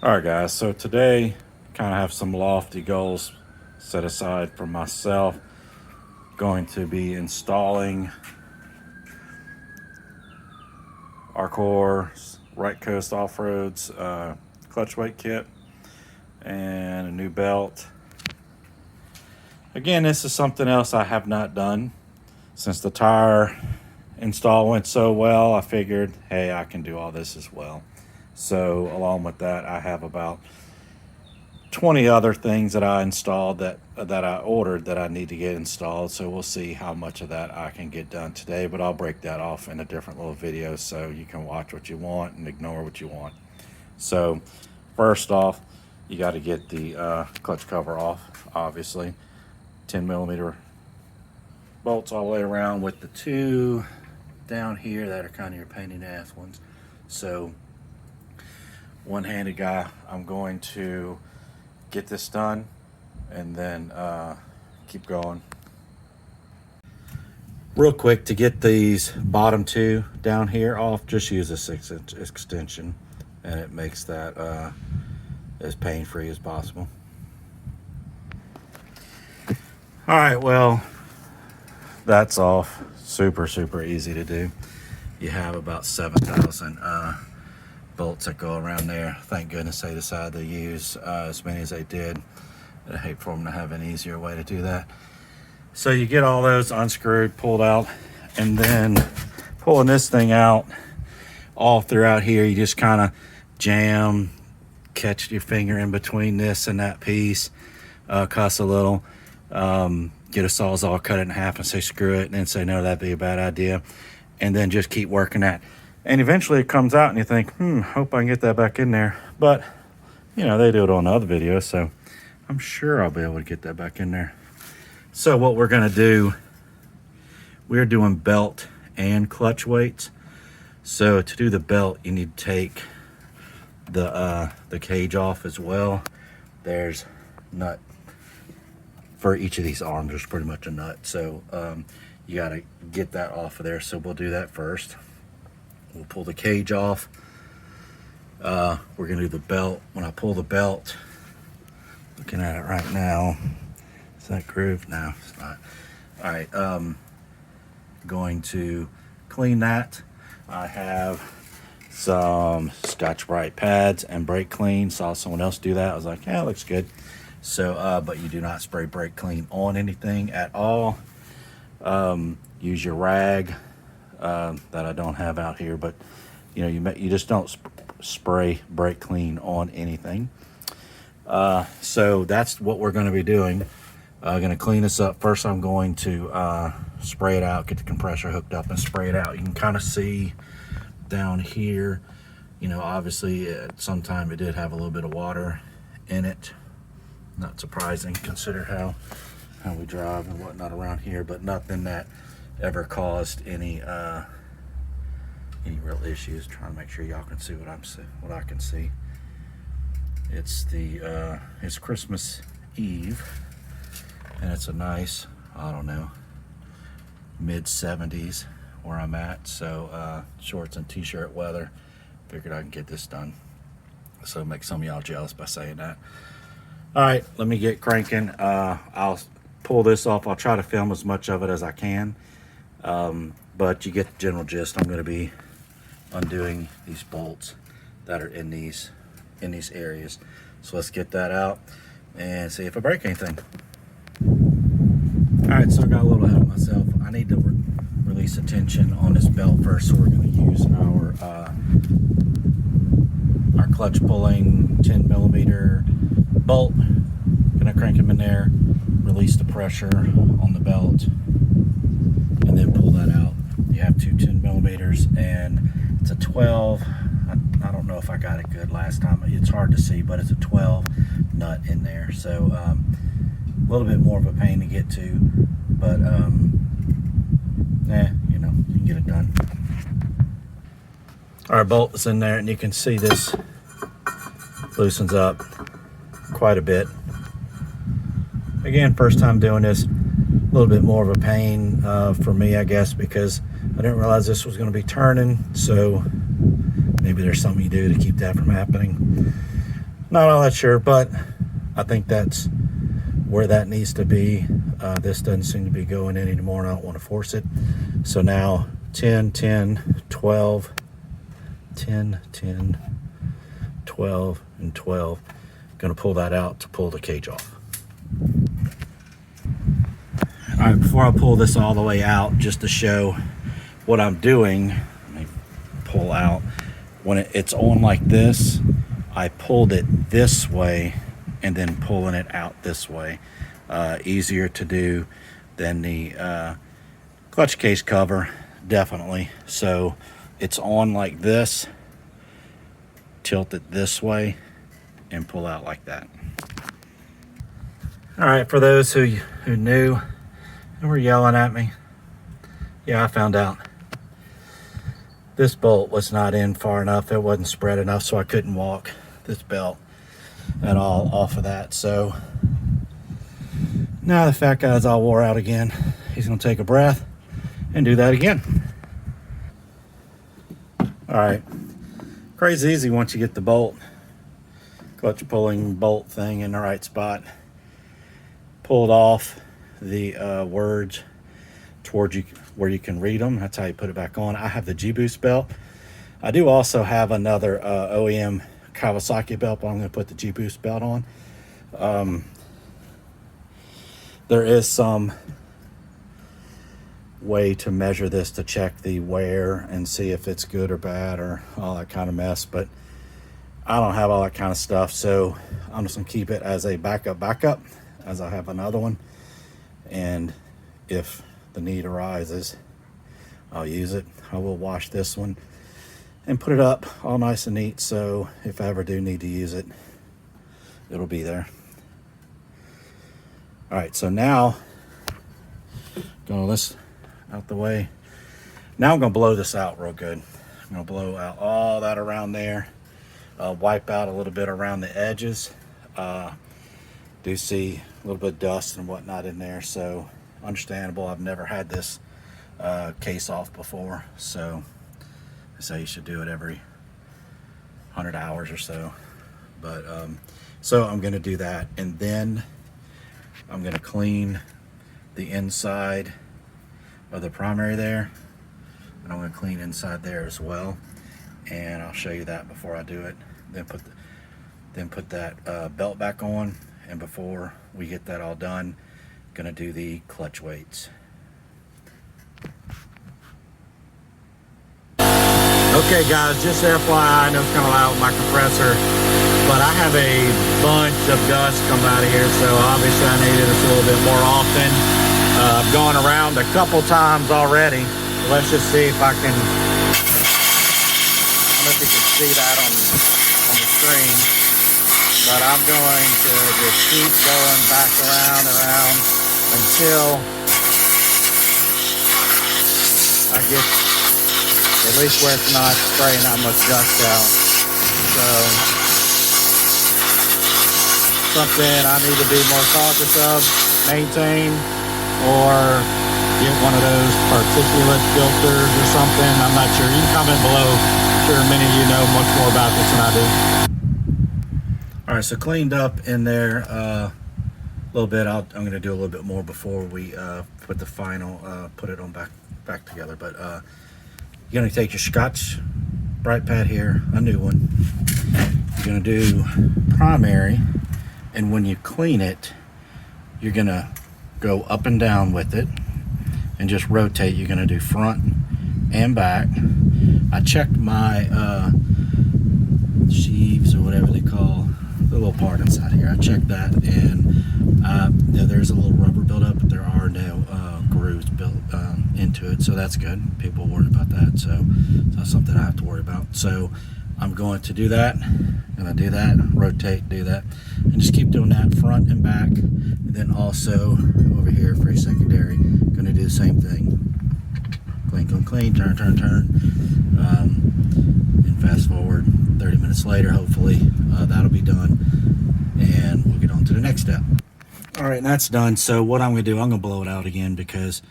All right, guys, so today kind of have some lofty goals set aside for myself. Going to be installing RCOR Right Coast Off-Roads clutch weight kit and a new belt. Again, this is something else I have not done. Since the tire install went so well, I figured, hey, I can do all this as well. So along with that, I have about 20 other things that I installed that I ordered that I need to get installed. So we'll see how much of that I can get done today, but I'll break that off in a different little video so you can watch what you want and ignore what you want. So first off, you got to get the clutch cover off, obviously. 10mm bolts all the way around with the two down here that are kind of your pain in the ass ones. So one-handed guy, I'm going to get this done and then keep going. Real quick, to get these bottom two down here off, just use a 6-inch extension and it makes that as pain-free as possible. All right, well, that's off. Super easy to do. You have about 7,000 bolts that go around there. Thank goodness they decided to use as many as they did. I'd hate for them to have an easier way to do that. So you get all those unscrewed, pulled out, and then pulling this thing out all throughout here, you just kind of jam, catch your finger in between this and that piece, cuss a little, get a sawzall, cut it in half and say screw it, and then say no, that'd be a bad idea, and then just keep working that. And eventually it comes out and you think, hope I can get that back in there. But, you know, they do it on other videos, so I'm sure I'll be able to get that back in there. So what we're gonna do, we're doing belt and clutch weights. So to do the belt, you need to take the cage off as well. There's nut for each of these arms. There's pretty much a nut. So you gotta get that off of there. So we'll do that first. We'll pull the cage off. We're gonna do the belt. When I pull the belt, looking at it right now, is that grooved? No, it's not. All right, going to clean that. I have some Scotch-Brite pads and brake clean. Saw someone else do that. I was like, yeah, it looks good. So, but you do not spray brake clean on anything at all. Use your rag that I don't have out here, but you know, you just don't spray brake clean on anything. So that's what we're going to be doing. Going to clean this up. First, I'm going to spray it out, get the compressor hooked up and spray it out. You can kind of see down here, you know, obviously at some time it did have a little bit of water in it. Not surprising, consider how we drive and whatnot around here, but nothing that ever caused any real issues. Trying to make sure y'all can see what I can see. It's it's Christmas Eve, and it's a nice, I don't know, mid-70s where I'm at. So shorts and t-shirt weather. Figured I can get this done. So make some of y'all jealous by saying that. All right, let me get cranking. I'll pull this off. I'll try to film as much of it as I can. But you get the general gist. I'm going to be undoing these bolts that are in these areas. So let's get that out and see if I break anything. All right, so I got a little ahead of myself. I need to release the tension on this belt first. So we're going to use our clutch pulling 10mm bolt. Gonna crank them in there, release the pressure on the belt, and then pull that out. You have two 10mm, and it's a 12. I don't know if I got it good last time. It's hard to see, but it's a 12 nut in there. So a little bit more of a pain to get to, but you know, you can get it done. Our bolt is in there, and you can see this loosens up quite a bit. Again, first time doing this, a little bit more of a pain for me, I guess, because I didn't realize this was going to be turning. So maybe there's something you do to keep that from happening. Not all that sure, but I think that's where that needs to be. This doesn't seem to be going in anymore, and I don't want to force it. So now 10, 10, 12, 10, 10, 12, and 12. Going to pull that out to pull the cage off. All right, before I pull this all the way out, just to show what I'm doing, let me pull out. When it's on like this, I pulled it this way and then pulling it out this way. Easier to do than the clutch case cover, definitely. So it's on like this, tilt it this way, and pull out like that. All right, for those who knew and were yelling at me, yeah, I found out. This bolt was not in far enough. It wasn't spread enough, so I couldn't walk this belt at all off of that. So now the fat guy's all wore out again. He's gonna take a breath and do that again. All right, crazy easy once you get the bolt, clutch pulling bolt thing in the right spot. Pulled off the words towards you where you can read them. That's how you put it back on. I have the gboost belt. I do also have another OEM Kawasaki belt, but I'm going to put the gboost belt on. There is some way to measure this to check the wear and see if it's good or bad or all that kind of mess, but I don't have all that kind of stuff, so I'm just going to keep it as a backup, as I have another one, and if the need arises, I'll use it. I will wash this one and put it up all nice and neat, so if I ever do need to use it, it'll be there. All right, so now go this out the way. Now I'm gonna blow this out real good. I'm gonna blow out all that around there, wipe out a little bit around the edges. Do see a little bit of dust and whatnot in there, so understandable. I've never had this case off before, so I say you should do it every 100 hours or so. But so I'm going to do that, and then I'm going to clean the inside of the primary there, and I'm going to clean inside there as well, and I'll show you that before I do it. Then put that belt back on, and before we get that all done, gonna do the clutch weights. Okay guys, just FYI, I know it's kind of loud with my compressor, but I have a bunch of dust come out of here, so obviously I needed this a little bit more often. I've gone around a couple times already. Let's just see if I can, I don't know if you can see that on the screen, but I'm going to just keep going back around until I get at least where it's not spraying that much dust out. So something I need to be more cautious of, maintain, or get one of those particulate filters or something. I'm not sure. You can comment below. I'm sure many of you know much more about this than I do. All right, so cleaned up in there a little bit. I'm going to do a little bit more before we put the final, put it on back together. But you're going to take your Scotch bright pad here, a new one. You're going to do primary, and when you clean it, you're going to go up and down with it and just rotate. You're going to do front and back. I checked my sheaves or whatever they call the little part inside here. I checked that, and there's a little rubber buildup, but there are no grooves built into it, so that's good. People worry about that, so it's not something I have to worry about. So I'm going to do that. I'm going to do that, rotate, do that, and just keep doing that front and back. And then also over here for a secondary, going to do the same thing. Clean, clean, clean, turn, turn, turn. And fast forward 30 minutes later, hopefully that'll be done, and we'll get on to the next step. All right, and that's done. So what I'm going to do, I'm going to blow it out again because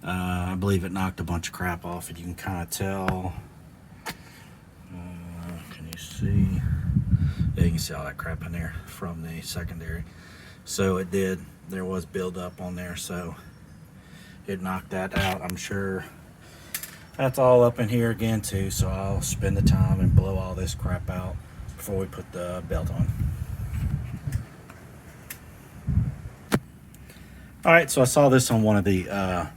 I believe it knocked a bunch of crap off, and you can kind of tell. Can you see? Yeah, you can see all that crap in there from the secondary. So it did, there was buildup on there, so it knocked that out. I'm sure that's all up in here again too, so I'll spend the time and blow all this crap out before we put the belt on. All right, so I saw this on one of the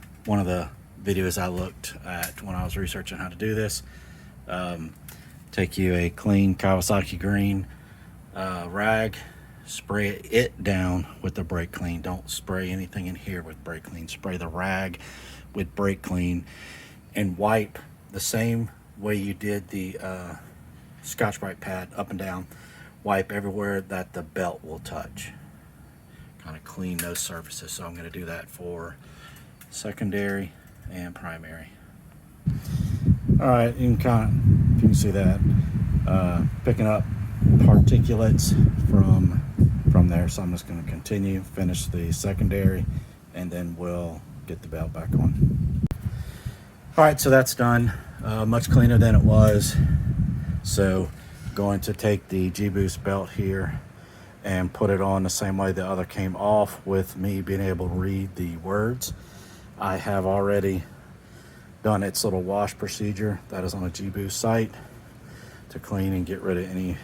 videos I looked at when I was researching how to do this. Take you a clean Kawasaki green rag, spray it down with the brake clean. Don't spray anything in here with brake clean. Spray the rag with brake clean and wipe the same way you did the Scotch-Brite pad up and down. Wipe everywhere that the belt will touch. Kind of clean those surfaces. So I'm going to do that for secondary and primary. All right, you can see that picking up particulates from there. So I'm just going to continue, finish the secondary, and then we'll get the belt back on. All right, so that's done. Much cleaner than it was. So going to take the gboost belt here and put it on the same way the other came off, with me being able to read the words. I have already done its little wash procedure that is on a gboost site to clean and get rid of any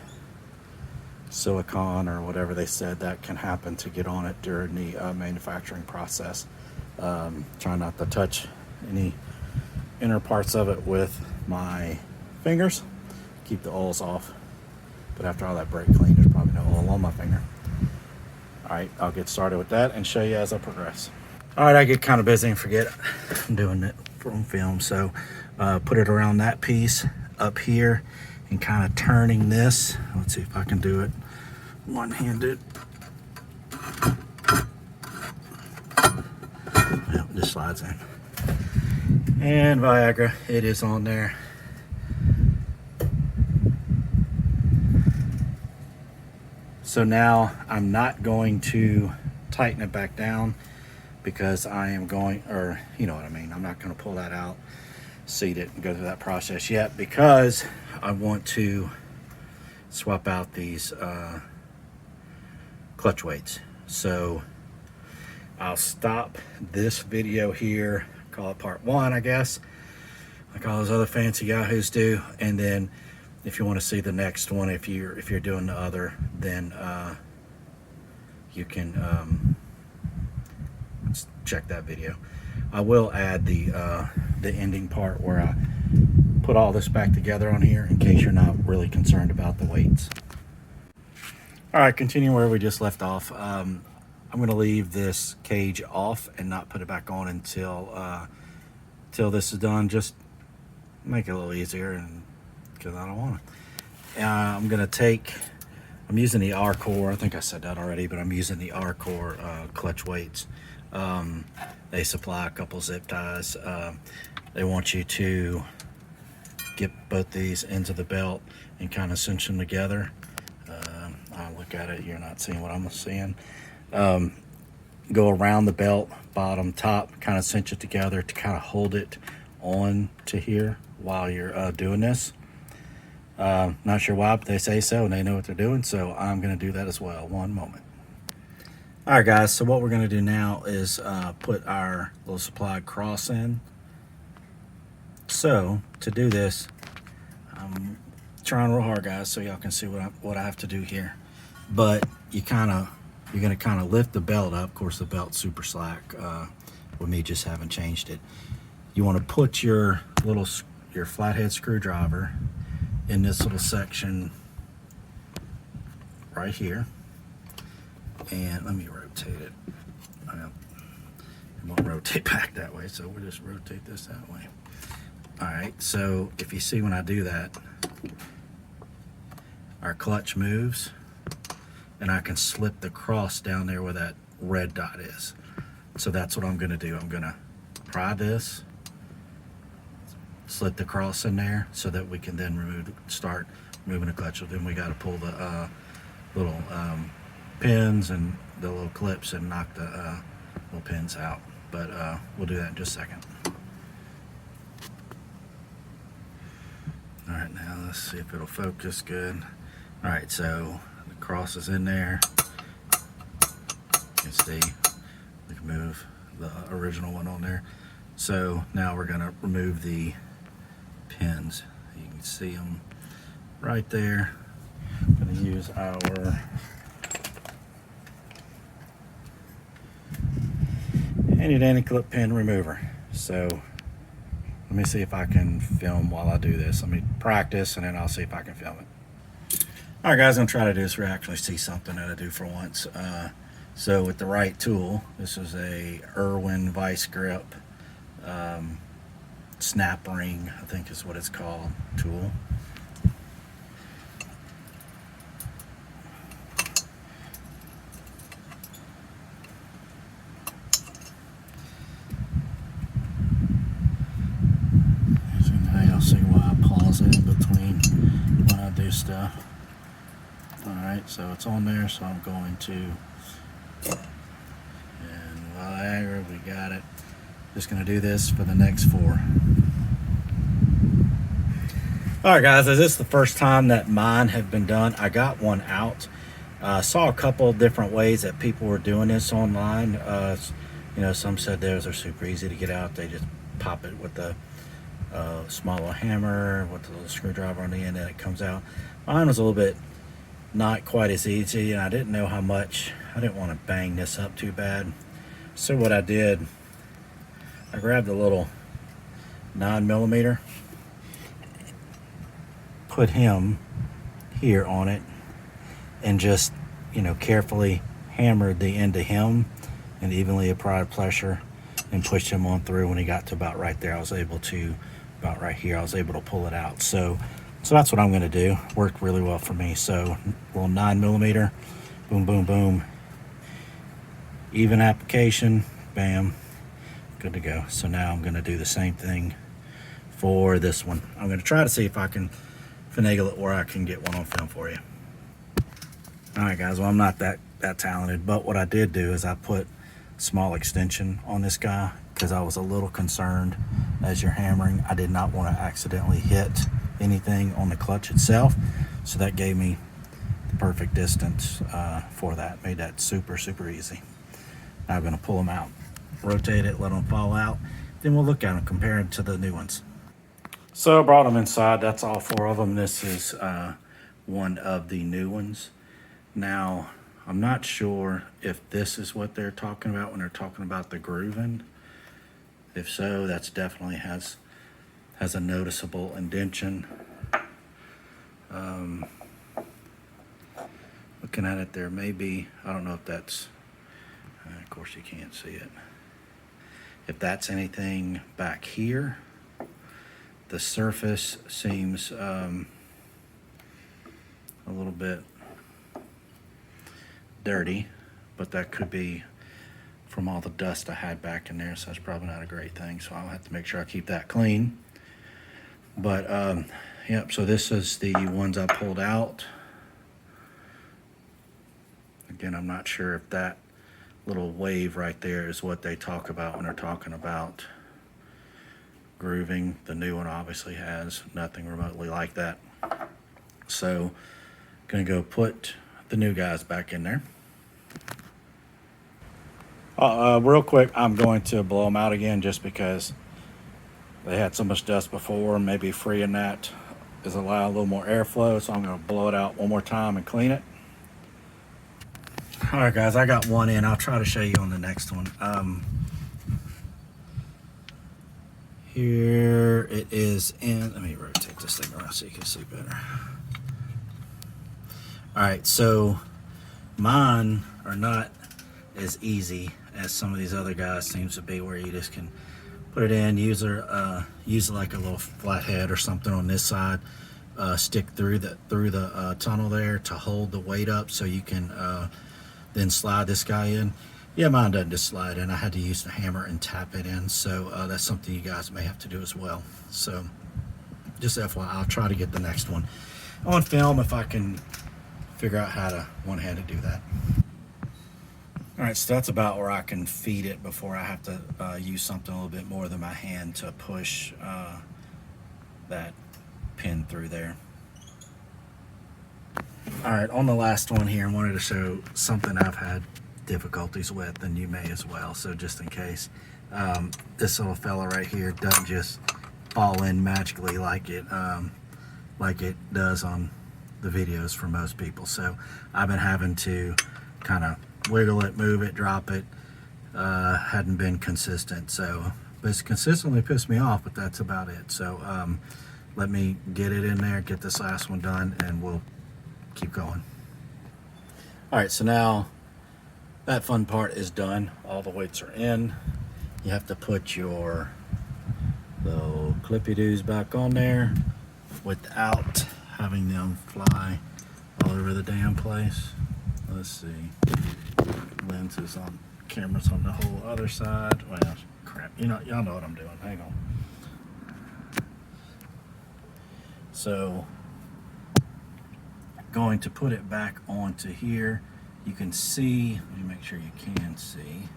silicone or whatever they said that can happen to get on it during the manufacturing process. Try not to touch any inner parts of it with my fingers. Keep the oils off. But after all that brake clean, there's probably no oil on my finger. All right, I'll get started with that and show you as I progress. All right, I get kind of busy and forget I'm doing it from film. So put it around that piece up here and kind of turning this. Let's see if I can do it one-handed. Well, it just slides in. And Viagra, it is on there. So now I'm not going to tighten it back down because I am going, or you know what I mean, I'm not going to pull that out, seat it, and go through that process yet, because I want to swap out these clutch weights. So I'll stop this video here, call it part one, I guess, like all those other fancy yahoos do, and then if you want to see the next one, if you're doing the other, then you can check that video. I will add the ending part where I put all this back together on here in case you're not really concerned about the weights. All right, continue where we just left off. I'm going to leave this cage off and not put it back on until this is done. Just make it a little easier, and because I don't want to. I'm using the RCOR. I think I said that already, but I'm using the RCOR clutch weights. They supply a couple zip ties. They want you to get both these ends of the belt and kind of cinch them together. I'll look at it. You're not seeing what I'm seeing. Go around the belt, bottom, top, kind of cinch it together to kind of hold it on to here while you're doing this. Not sure why, but they say so and they know what they're doing, so I'm going to do that as well. One moment. All right, guys, so what we're going to do now is put our little supplied cross in. So to do this, I'm trying real hard, guys, so y'all can see what I have to do here. But you're going to kind of lift the belt up. Of course, the belt's super slack with me just having changed it. You want to put your flathead screwdriver in this little section right here, and let me rotate it. It won't rotate back that way, so we'll just rotate this that way. All right, so if you see when I do that, our clutch moves, and I can slip the cross down there where that red dot is. So that's what I'm going to do. I'm going to pry this, slip the cross in there so that we can then start moving the clutch. So then we got to pull the little pins and the little clips and knock the little pins out. But we'll do that in just a second. All right, now let's see if it'll focus good. All right, so the cross is in there. You can see we can move the original one on there. So now we're going to remove the pins. You can see them right there. I'm going to use our handy dandy clip pin remover. So let me see if I can film while I do this. Let me practice and then I'll see if I can film it. All right, guys, I'm going to try to do this where I actually see something that I do for once. So with the right tool, this is a Irwin vice grip snap ring, I think is what it's called, tool. You'll see why I pause it in between when I do stuff. Alright, so it's on there, so I'm going to, and Viagra, we got it. Just going to do this for the next 4. Alright guys, is this the first time that mine have been done? I got one out. Saw a couple different ways that people were doing this online. You know, some said theirs are super easy to get out. They just pop it with the small little hammer with the little screwdriver on the end and it comes out. Mine was a little bit not quite as easy, and I didn't know how much. I didn't want to bang this up too bad. So what I did, I grabbed a little 9mm, put him here on it, and just, you know, carefully hammered the end of him and evenly applied pressure and pushed him on through. When he got to about right there, I was able to, about right here, I was able to pull it out. So that's what I'm going to do. Worked really well for me. So little 9mm, boom, boom, boom, even application, bam, good to go. So now I'm going to do the same thing for this one. I'm going to try to see if I can finagle it where I can get one on film for you. All right, guys. Well, I'm not that talented, but what I did do is I put small extension on this guy because I was a little concerned as you're hammering. I did not want to accidentally hit anything on the clutch itself, so that gave me the perfect distance for that. Made that super easy. Now I'm going to pull them out, rotate it, let them fall out, then we'll look at them, compare them to the new ones. So I brought them inside. That's all 4 of them. This is one of the new ones. Now I'm not sure if this is what they're talking about when they're talking about the grooving. If so, that's definitely has a noticeable indentation. Looking at it, there may be, I don't know if that's, of course you can't see it, if that's anything back here. The surface seems a little bit dirty, but that could be from all the dust I had back in there, so that's probably not a great thing. So I'll have to make sure I keep that clean. But yep, so this is the ones I pulled out. Again, I'm not sure if that little wave right there is what they talk about when they're talking about grooving. The new one obviously has nothing remotely like that. So gonna go put the new guys back in there. Real quick, I'm going to blow them out again just because they had so much dust before. Maybe freeing that is allow a little more airflow, so I'm going to blow it out one more time and clean it. All right, guys, I got one in. I'll try to show you on the next one. Here it is in. Let me rotate this thing around so you can see better. All right, so mine are not as easy as some of these other guys seems to be, where you just can put it in, use it like a little flathead or something on this side, stick through the tunnel there to hold the weight up, so you can then slide this guy in. Yeah, mine doesn't just slide in. I had to use the hammer and tap it in, so that's something you guys may have to do as well. So just FYI, I'll try to get the next one on film if I can figure out how to one-handed do that. All right, so that's about where I can feed it before I have to use something a little bit more than my hand to push that pin through there. All right, on the last one here, I wanted to show something I've had difficulties with, and you may as well, so just in case. This little fella right here doesn't just fall in magically like it does on the videos for most people. So I've been having to kind of wiggle it, move it, drop it. Hadn't been consistent, so it's consistently pissed me off, but that's about it. So let me get it in there, get this last one done, and we'll keep going. All right, so now that fun part is done. All the weights are in. You have to put your little clippy-doos back on there without having them fly all over the damn place. Let's see. Lenses on, cameras on the whole other side. Well, crap. Y'all know what I'm doing. Hang on. So, going to put it back onto here. You can see, let me make sure you can see,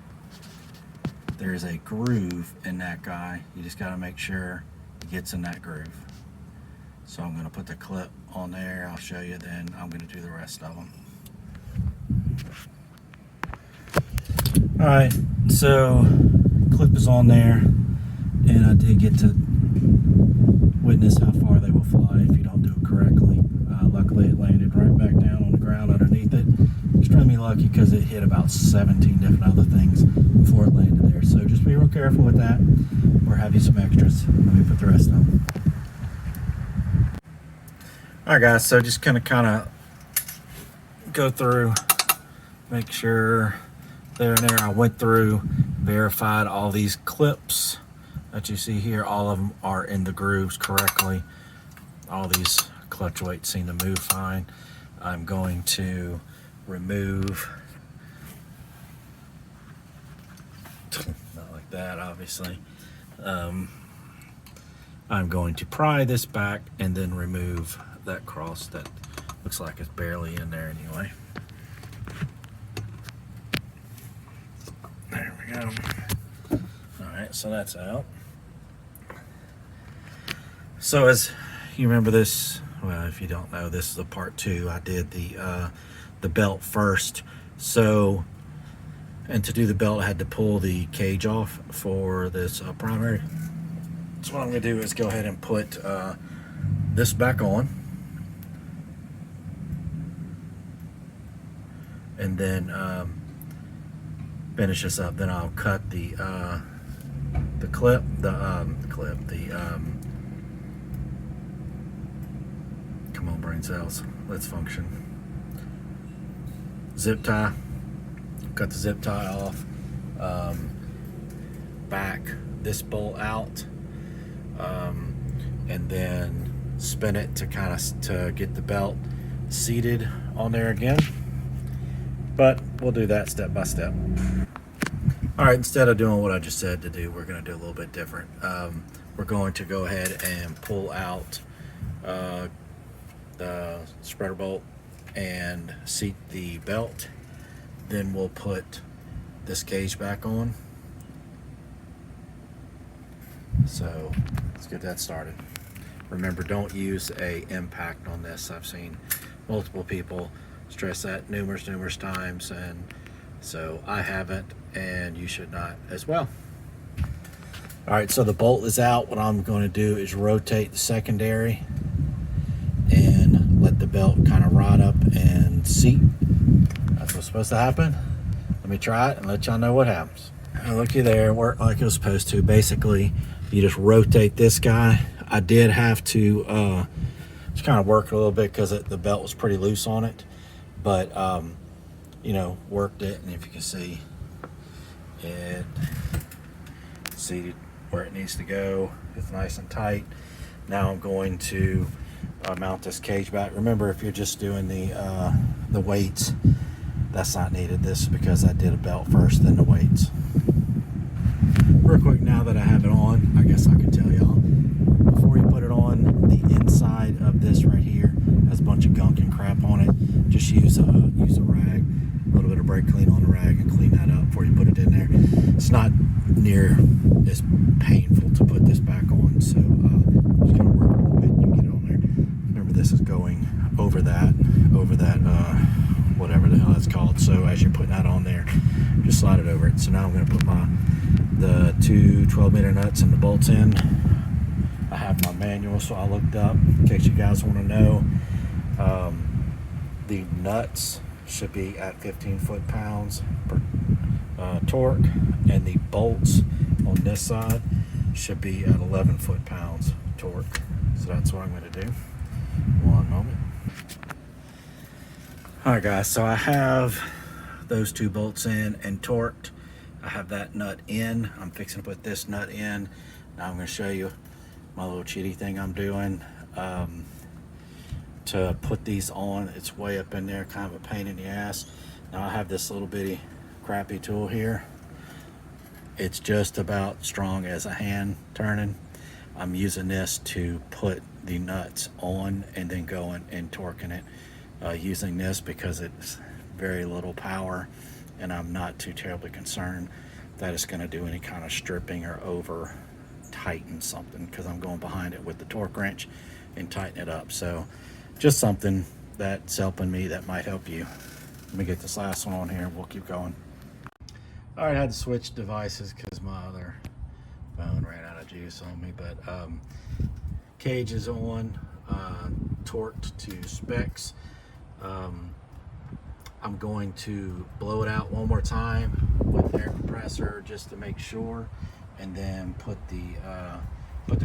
there's a groove in that guy. You just got to make sure it gets in that groove. So I'm going to put the clip on there. I'll show you, then I'm going to do the rest of them. All right, so clip is on there, and I did get to witness how far they will fly if you don't do it correctly. Luckily it landed right back down on the ground underneath it. Extremely lucky because it hit about 17 different other things before it landed there. So just be real careful with that, or have you some extras. Let me put the rest of them. All right guys, so just kind of go through, make sure there and there. I went through, verified all these clips that you see here. All of them are in the grooves correctly. All these clutch weights seem to move fine. I'm going to remove, not like that obviously. I'm going to pry this back and then remove that cross that looks like it's barely in there anyway. There we go. Alright, so that's out. So as you remember this, well, if you don't know, this is the part 2. I did the belt first. So, and to do the belt, I had to pull the cage off for this primary. So what I'm going to do is go ahead and put this back on, and then finish this up. Then I'll cut the clip, come on, brain cells, let's function. Zip tie, cut the zip tie off, back this bolt out, and then spin it to to get the belt seated on there again. But we'll do that step by step. All right, instead of doing what I just said to do, we're going to do a little bit different. We're going to go ahead and pull out the spreader bolt and seat the belt. Then we'll put this cage back on. So let's get that started. Remember, don't use a impact on this. I've seen multiple people stress that numerous times, and so I haven't, and you should not as well. All right, so the bolt is out. What I'm going to do is rotate the secondary and let the belt kind of ride up and seat. That's what's supposed to happen. Let me try it and let y'all know what happens. Looky there, worked like it was supposed to. Basically, you just rotate this guy. I did have to just kind of work a little bit because the belt was pretty loose on it, but you know, worked it, and if you can see, it seated where it needs to go. It's nice and tight. Now I'm going to mount this cage back. Remember, if you're just doing the weights, that's not needed. This is because I did a belt first, then the weights. Real quick, now that I have it on, I guess I can tell y'all, before you put it on, the inside of this right here has a bunch of gunk and crap on it. Just use a rag, a little bit of brake clean on the rag, and clean that up before you put it in there. It's not near as painful to put this back on, so just gonna work a little bit and you can get it on there. Remember, this is going over that whatever the hell it's called. So as you're putting that on there, just slide it over it. So now I'm going to put the two 12-meter nuts and the bolts in. I have my manual, so I looked up in case you guys want to know. The nuts should be at 15 foot-pounds per torque, and the bolts on this side should be at 11 foot-pounds torque. So that's what I'm going to do. One moment. Alright guys, so I have those two bolts in and torqued. I have that nut in. I'm fixing to put this nut in. Now I'm going to show you my little cheaty thing I'm doing to put these on. It's way up in there, kind of a pain in the ass. Now I have this little bitty crappy tool here. It's just about strong as a hand turning. I'm using this to put the nuts on and then going and torquing it using this because it's very little power, and I'm not too terribly concerned that it's going to do any kind of stripping or over tighten something, because I'm going behind it with the torque wrench and tighten it up. So just something that's helping me that might help you. Let me get this last one on here. We'll keep going. All right, I had to switch devices because my other phone ran out of juice on me, but cage is on, torqued to specs. I'm going to blow it out one more time with air compressor just to make sure, and then put the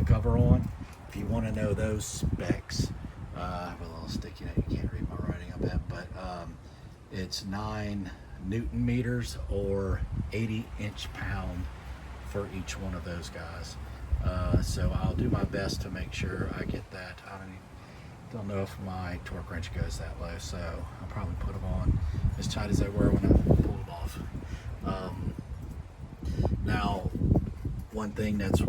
cover on. If you want to know those specs, I have a little sticky note. You can't read my writing, I bet, but it's 9 Newton meters or 80 inch-pound for each one of those guys. So I'll do my best to make sure I get that. I don't know if my torque wrench goes that low, so I'll probably put them on as tight as they were when I pulled them off. Now, one thing that's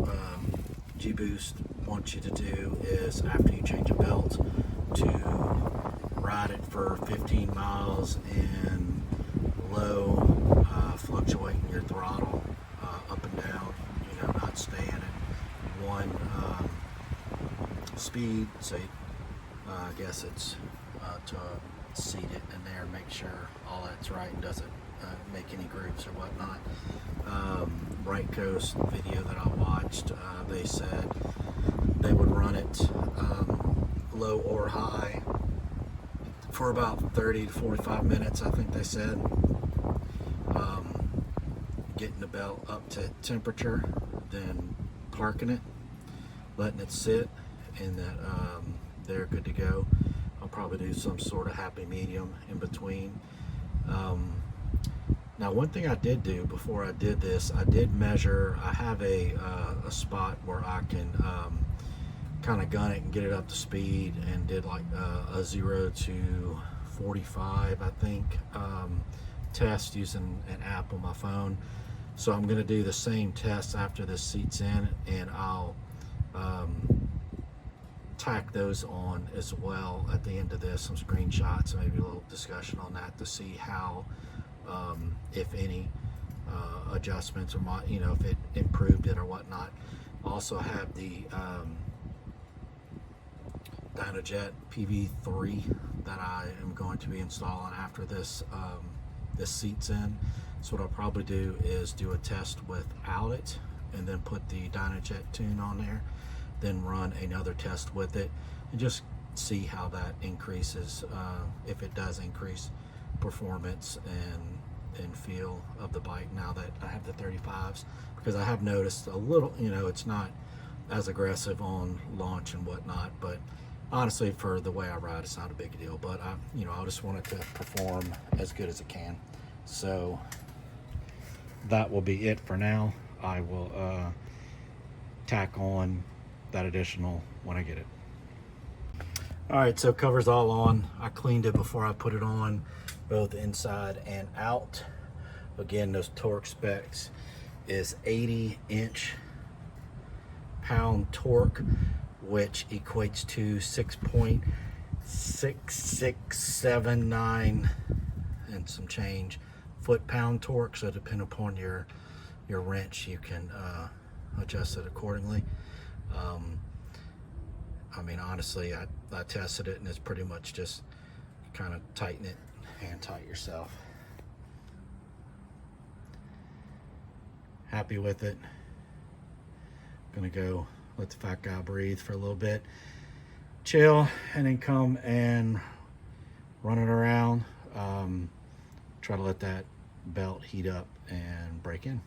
gboost wants you to do is, after you change a belt, to ride it for 15 miles in low, fluctuating your throttle up and down, not staying at one speed. So I guess it's to seat it in there, make sure all that's right and doesn't make any grooves or whatnot. Right Coast video that I watched, they said they would run it low or high for about 30 to 45 minutes, I think they said. Getting the belt up to temperature, then parking it, letting it sit, and that they're good to go. I'll probably do some sort of happy medium in between. Now, one thing I did do before I did this, I did measure. I have a spot where I can kind of gun it and get it up to speed, and did like a 0 to 45, I think, test using an app on my phone. So I'm going to do the same test after this seats in, and I'll tack those on as well at the end of this, some screenshots, maybe a little discussion on that to see how, if any, adjustments or if it improved it or whatnot. Also have the Dynajet PV3 that I am going to be installing after this this seats in. So what I'll probably do is do a test without it, and then put the Dynajet tune on there, then run another test with it, and just see how that increases, if it does increase performance and feel of the bike now that I have the 35s, because I have noticed a little, it's not as aggressive on launch and whatnot, but honestly, for the way I ride, it's not a big deal. But I just want it to perform as good as it can. So that will be it for now. I will tack on that additional when I get it. All right, so cover's all on. I cleaned it before I put it on, both inside and out. Again, those torque specs is 80 inch-pound torque, which equates to 6.6679 and some change foot-pound torque. So depending upon your wrench, you can adjust it accordingly. I mean, honestly, I tested it and it's pretty much just kind of tighten it, hand tight yourself. Happy with it. Gonna go let the fat guy breathe for a little bit, chill, and then come and run it around. Try to let that belt heat up and break in.